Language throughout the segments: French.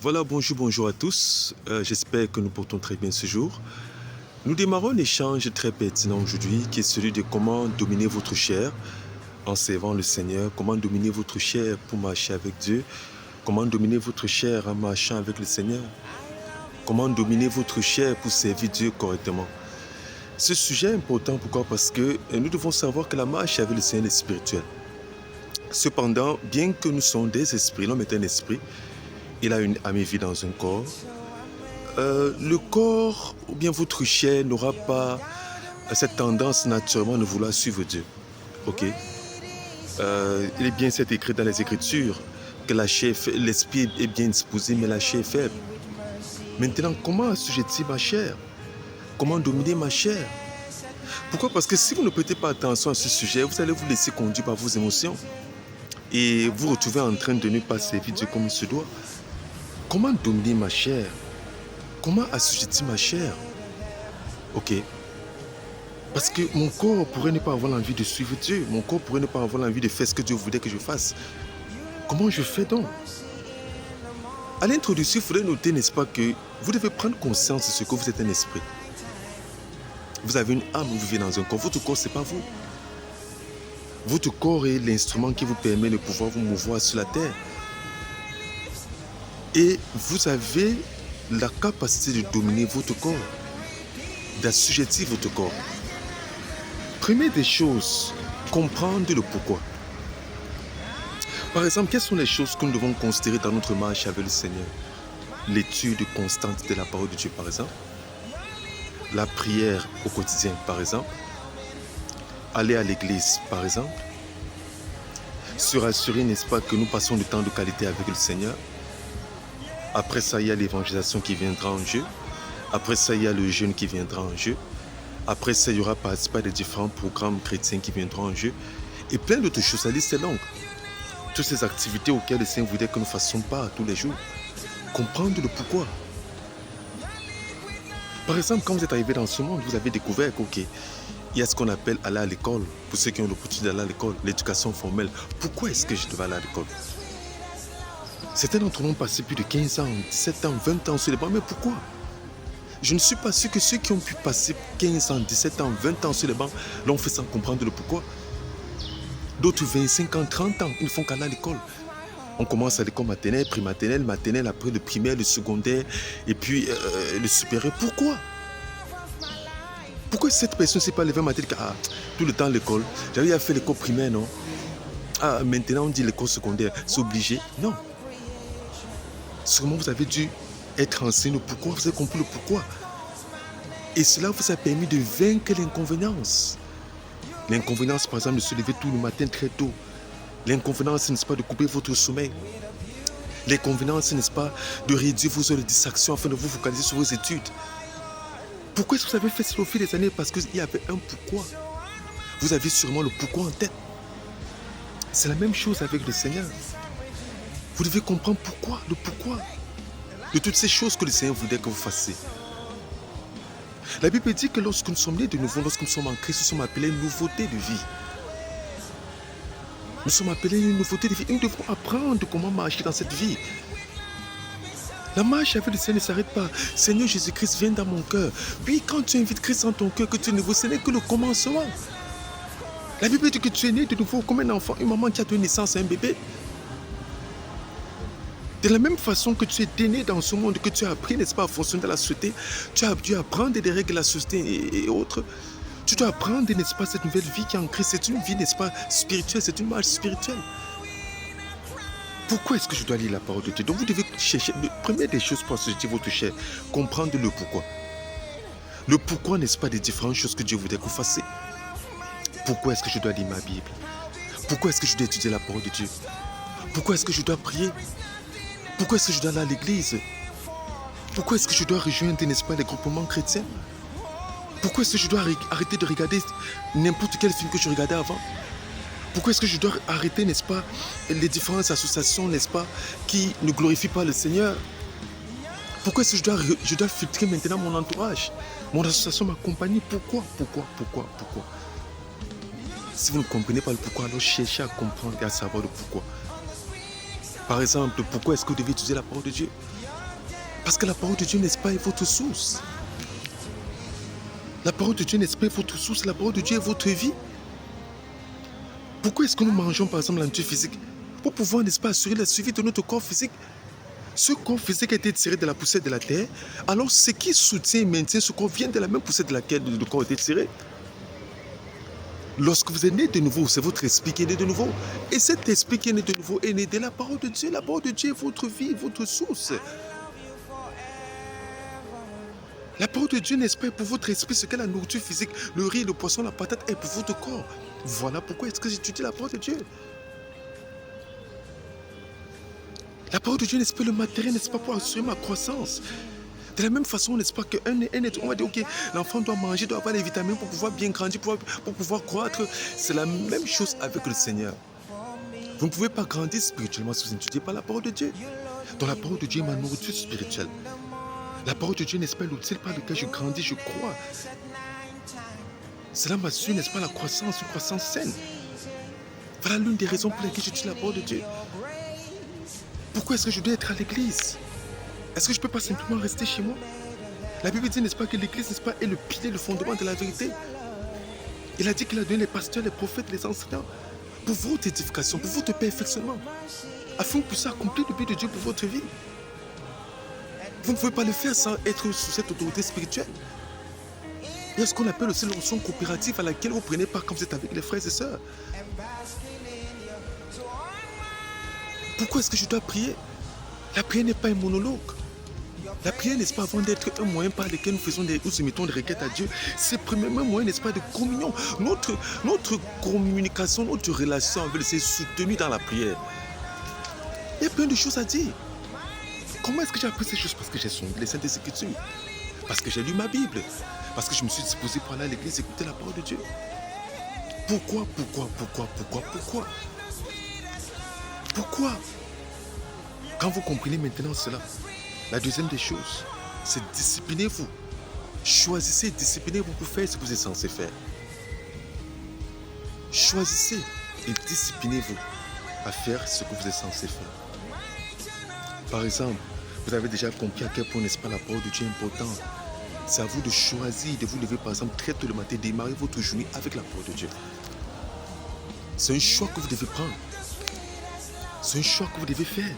Voilà, bonjour à tous. J'espère que nous portons très bien ce jour. Nous démarrons un échange très pertinent aujourd'hui qui est celui de comment dominer votre chair en servant le Seigneur, comment dominer votre chair pour marcher avec Dieu, comment dominer votre chair en marchant avec le Seigneur, comment dominer votre chair pour servir Dieu correctement. Ce sujet est important, pourquoi? Parce que nous devons savoir que la marche avec le Seigneur est spirituelle. Cependant, bien que nous soyons des esprits, l'homme est un esprit, il a une âme et vit dans un corps. Le corps ou bien votre chair n'aura pas cette tendance naturellement de vouloir suivre Dieu. Ok. Il est bien c'est écrit dans les Écritures que la chair, l'esprit est bien disposé, mais la chair est faible. Maintenant, comment assujettir ma chair? Comment dominer ma chair? Pourquoi? Parce que si vous ne prêtez pas attention à ce sujet, vous allez vous laisser conduire par vos émotions et vous retrouvez en train de ne pas servir Dieu comme il se doit. Comment dominer ma chair? Comment assujettir ma chair? Ok. Parce que mon corps pourrait ne pas avoir l'envie de suivre Dieu. Mon corps pourrait ne pas avoir l'envie de faire ce que Dieu voulait que je fasse. Comment je fais donc? À l'introduction, il faudrait noter, n'est-ce pas, que vous devez prendre conscience de ce que vous êtes un esprit. Vous avez une âme, vous vivez dans un corps. Votre corps, ce n'est pas vous. Votre corps est l'instrument qui vous permet de pouvoir vous mouvoir sur la terre. Et vous avez la capacité de dominer votre corps, d'assujettir votre corps. Première des choses, comprendre le pourquoi. Par exemple, quelles sont les choses que nous devons considérer dans notre marche avec le Seigneur? L'étude constante de la parole de Dieu, par exemple. La prière au quotidien, par exemple. Aller à l'église, par exemple. Se rassurer, n'est-ce pas, que nous passons du temps de qualité avec le Seigneur. Après ça, il y a l'évangélisation qui viendra en jeu. Après ça, il y a le jeûne qui viendra en jeu. Après ça, il y aura participer à des différents programmes chrétiens qui viendront en jeu. Et plein d'autres choses. La liste est longue. Toutes ces activités auxquelles le Seigneur voudrait que nous fassions pas tous les jours. Comprendre le pourquoi. Par exemple, quand vous êtes arrivé dans ce monde, vous avez découvert qu'il y a ce qu'on appelle aller à l'école. Pour ceux qui ont l'opportunité d'aller à l'école, l'éducation formelle. Pourquoi est-ce que je devais aller à l'école? Certains d'entre nous ont passé plus de 15 ans, 17 ans, 20 ans sur les bancs. Mais pourquoi? Je ne suis pas sûr que ceux qui ont pu passer 15 ans, 17 ans, 20 ans sur les bancs l'ont fait sans comprendre le pourquoi. D'autres 25 ans, 30 ans, ils ne font qu'aller à l'école. On commence à l'école maternelle, primaternelle, maternelle, après le primaire, le secondaire, et puis le supérieur. Pourquoi? Pourquoi cette personne ne s'est pas levée matin et dit tout le temps à l'école, j'avais fait l'école primaire, non? Ah, maintenant on dit l'école secondaire, c'est obligé? Non. Sûrement vous avez dû être enseigné le pourquoi, vous avez compris le pourquoi. Et cela vous a permis de vaincre l'inconvénance. L'inconvénance, par exemple, de se lever tout le matin très tôt. L'inconvénance, n'est-ce pas, de couper votre sommeil. L'inconvénance, n'est-ce pas, de réduire vos heures de distraction afin de vous focaliser sur vos études. Pourquoi est-ce que vous avez fait cela au fil des années? Parce qu'il y avait un pourquoi. Vous avez sûrement le pourquoi en tête. C'est la même chose avec le Seigneur. Vous devez comprendre pourquoi, le pourquoi de toutes ces choses que le Seigneur voudrait que vous fassiez. La Bible dit que lorsque nous sommes nés de nouveau, lorsque nous sommes en Christ, nous sommes appelés à une nouveauté de vie. Nous sommes appelés à une nouveauté de vie. Et nous devons apprendre comment marcher dans cette vie. La marche avec le Seigneur ne s'arrête pas. Seigneur Jésus-Christ, viens dans mon cœur. Puis quand tu invites Christ dans ton cœur, que tu es nouveau, ce n'est que le commencement. La Bible dit que tu es né de nouveau comme un enfant, une maman qui a donné naissance à un bébé. De la même façon que tu es né dans ce monde, que tu as appris, n'est-ce pas, à fonctionner dans la société, tu as dû apprendre des règles de la société et autres. Tu dois apprendre, n'est-ce pas, cette nouvelle vie qui est en Christ. C'est une vie, n'est-ce pas, spirituelle, c'est une marche spirituelle. Pourquoi est-ce que je dois lire la parole de Dieu? Donc vous devez chercher, première des choses pour assujettir votre chair, comprendre le pourquoi. Le pourquoi, n'est-ce pas, des différentes choses que Dieu voudrait que vous fassiez. Pourquoi est-ce que je dois lire ma Bible? Pourquoi est-ce que je dois étudier la parole de Dieu? Pourquoi est-ce que je dois prier? Pourquoi est-ce que je dois aller à l'église? Pourquoi est-ce que je dois rejoindre, n'est-ce pas, les groupements chrétiens? Pourquoi est-ce que je dois arrêter de regarder n'importe quel film que je regardais avant? Pourquoi est-ce que je dois arrêter, n'est-ce pas, les différentes associations, n'est-ce pas, qui ne glorifient pas le Seigneur? Pourquoi est-ce que je dois filtrer maintenant mon entourage, mon association, ma compagnie? Pourquoi? Si vous ne comprenez pas le pourquoi, alors cherchez à comprendre et à savoir le pourquoi. Par exemple, pourquoi est-ce que vous devez utiliser la parole de Dieu? Parce que la parole de Dieu, n'est-ce pas, est votre source. La parole de Dieu, n'est-ce pas, est votre source. La parole de Dieu est votre vie. Pourquoi est-ce que nous mangeons, par exemple, la nourriture physique? Pour pouvoir, n'est-ce pas, assurer la survie de notre corps physique. Ce corps physique a été tiré de la poussière de la terre. Alors, ce qui soutient et maintient ce corps vient de la même poussière de laquelle le corps a été tiré. Lorsque vous êtes né de nouveau, c'est votre esprit qui est né de nouveau. Et cet esprit qui est né de nouveau est né de la parole de Dieu. La parole de Dieu est votre vie, votre source. La parole de Dieu, n'est-ce pas, est pour votre esprit ce qu'est la nourriture physique, le riz, le poisson, la patate est pour votre corps. Voilà pourquoi est-ce que j'étudie la parole de Dieu. La parole de Dieu, n'est-ce pas, le matériel, n'est-ce pas, pour assurer ma croissance. De la même façon, n'est-ce pas, qu'un être, on va dire, ok, l'enfant doit manger, doit avoir les vitamines pour pouvoir bien grandir, pour pouvoir croître. C'est la même chose avec le Seigneur. Vous ne pouvez pas grandir spirituellement si vous n'étudiez pas la parole de Dieu. Donc la parole de Dieu est ma nourriture spirituelle. La parole de Dieu, n'est-ce pas, l'outil par lequel je grandis, je crois. Cela m'assure, n'est-ce pas, la croissance, une croissance saine. Voilà l'une des raisons pour lesquelles j'étudie la parole de Dieu. Pourquoi est-ce que je dois être à l'église? Est-ce que je ne peux pas simplement rester chez moi? La Bible dit, n'est-ce pas, que l'église, n'est-ce pas, est le pilier, le fondement de la vérité. Il a dit qu'il a donné les pasteurs, les prophètes, les enseignants pour votre édification, pour votre perfectionnement, afin que vous puissiez accomplir le but de Dieu pour votre vie. Vous ne pouvez pas le faire sans être sous cette autorité spirituelle. Il y a ce qu'on appelle aussi l'onction coopérative à laquelle vous prenez part quand vous êtes avec les frères et sœurs. Pourquoi est-ce que je dois prier? La prière n'est pas un monologue. La prière, n'est-ce pas, avant d'être un moyen par lequel nous soumettons des requêtes à Dieu, c'est premièrement un moyen, n'est-ce pas, de communion. Notre communication, notre relation avec le Seigneur est soutenue dans la prière. Il y a plein de choses à dire. Comment est-ce que j'ai appris ces choses? Parce que j'ai sondé les Saintes Écritures. Parce que j'ai lu ma Bible. Parce que je me suis disposé pour aller à l'église écouter la parole de Dieu. Pourquoi? Quand vous comprenez maintenant cela, la deuxième des choses, c'est disciplinez-vous. Choisissez, disciplinez-vous pour faire ce que vous êtes censé faire. Choisissez et disciplinez-vous à faire ce que vous êtes censé faire. Par exemple, vous avez déjà compris à quel point, n'est-ce pas, la parole de Dieu est importante. C'est à vous de choisir de vous lever, par exemple, très tôt le matin, démarrer votre journée avec la parole de Dieu. C'est un choix que vous devez prendre. C'est un choix que vous devez faire.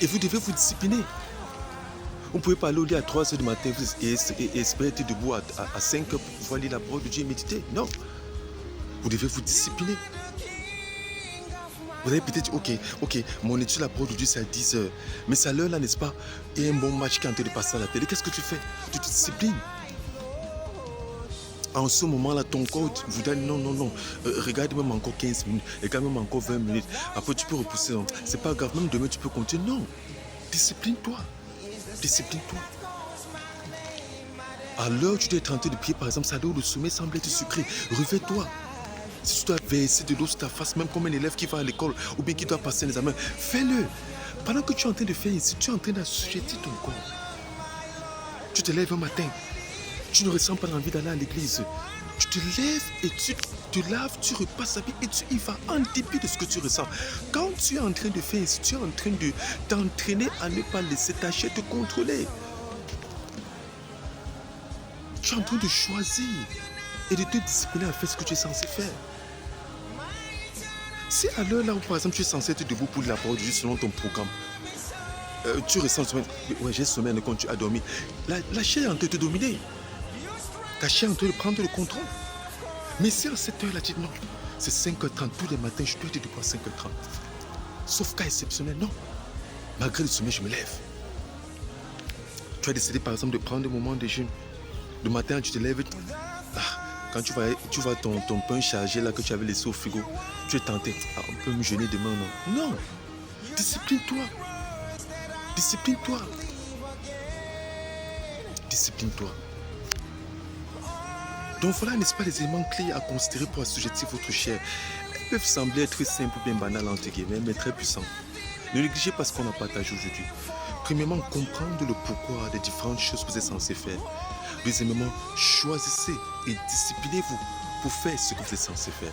Et vous devez vous discipliner. Vous ne pouvez pas aller au lit à 3 h du matin et espérer être debout à 5 h pour pouvoir lire la parole de Dieu et méditer. Non. Vous devez vous discipliner. Vous avez peut-être dit, ok, mon étude de la parole de Dieu c'est à 10 h. Mais c'est à l'heure là, n'est-ce pas? Il y a un bon match qui est en train de passer à la télé. Qu'est-ce que tu fais? Tu te disciplines. En ce moment-là, ton corps vous dit non. Regarde même encore 15 minutes. Regarde même encore 20 minutes. Après, tu peux repousser. C'est pas grave. Même demain, tu peux continuer. Non. Discipline-toi. Discipline-toi. À l'heure où tu dois être en train de prier, par exemple, ça l'heure où le sommeil semble être sucré. Réveille-toi. Si tu dois verser de l'eau sur ta face, même comme un élève qui va à l'école ou bien qui doit passer un examen, fais-le. Pendant que tu es en train de faire ici, tu es en train d'assujettir ton corps. Tu te lèves un matin. Tu ne ressens pas l'envie d'aller à l'église. Tu te lèves et tu te laves, tu repasses la vie et tu y vas en dépit de ce que tu ressens. Quand tu es en train de faire ici, tu es en train de t'entraîner à ne pas laisser ta chair te contrôler. Tu es en train de choisir et de te discipliner à faire ce que tu es censé faire. Si à l'heure là où par exemple tu es censé être debout pour la parole de Dieu selon ton programme, tu ressens le sommeil, ouais, j'ai sommeil quand tu as dormi, la chair est en train de te dominer. Ta chair est en train de prendre le contrôle. Mais si à cette heure-là, tu dis non, c'est 5h30 tous les matins, je dois être debout à 5h30. Sauf cas exceptionnel, non. Malgré le sommeil, je me lève. Tu as décidé par exemple de prendre un moment de jeûne. Le matin, tu te lèves. Quand tu vois ton pain chargé là que tu avais laissé au frigo, tu es tenté. On peut me jeûner demain, non. Non. Discipline-toi. Discipline-toi. Discipline-toi. Donc voilà, n'est-ce pas, les éléments clés à considérer pour assujettir votre chair. Elles peuvent sembler être simples ou bien banales entre guillemets, mais très puissantes. Ne négligez pas ce qu'on a partagé aujourd'hui. Premièrement, comprendre le pourquoi des différentes choses que vous êtes censé faire. Deuxièmement, choisissez et disciplinez-vous pour faire ce que vous êtes censé faire.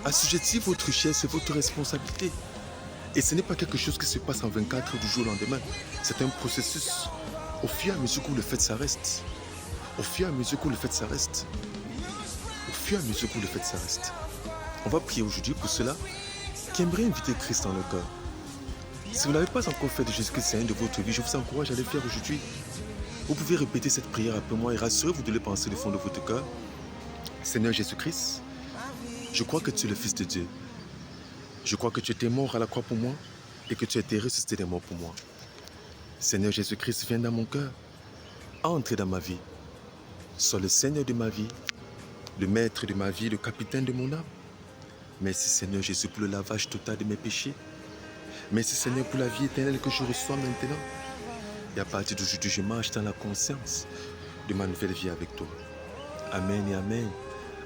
Assujettir votre chair, c'est votre responsabilité. Et ce n'est pas quelque chose qui se passe en 24 heures du jour au lendemain. C'est un processus. Au fur et à mesure que vous le faites, ça reste. Au fur et à mesure que vous le faites, ça reste. Au fur et à mesure que vous le faites, ça reste. On va prier aujourd'hui pour cela qui aimerait inviter Christ dans le cœur. Si vous n'avez pas encore fait de Jésus-Christ Seigneur de votre vie, je vous encourage à le faire aujourd'hui. Vous pouvez répéter cette prière après moi et rassurez-vous de le penser du fond de votre cœur. Seigneur Jésus-Christ, je crois que tu es le Fils de Dieu. Je crois que tu étais mort à la croix pour moi et que tu as été ressuscité des morts pour moi. Seigneur Jésus-Christ, viens dans mon cœur, entre dans ma vie. Sois le Seigneur de ma vie, le maître de ma vie, le capitaine de mon âme. Merci Seigneur Jésus pour le lavage total de mes péchés. Merci Seigneur pour la vie éternelle que je reçois maintenant. Et à partir d'aujourd'hui, je marche dans la conscience de ma nouvelle vie avec toi. Amen et Amen.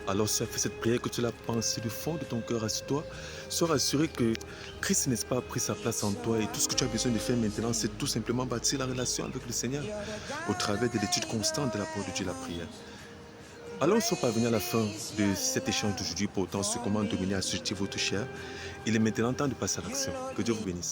Alors si tu as fait cette prière, que tu l'as pensée du fond de ton cœur à toi, sois rassuré que Christ, n'est-ce pas, a pris sa place en toi et tout ce que tu as besoin de faire maintenant, c'est tout simplement bâtir la relation avec le Seigneur au travers de l'étude constante de la parole de Dieu, la prière. Alors, nous sommes parvenus à la fin de cet échange d'aujourd'hui portant sur comment dominer et assujettir votre chair. Il est maintenant temps de passer à l'action. Que Dieu vous bénisse.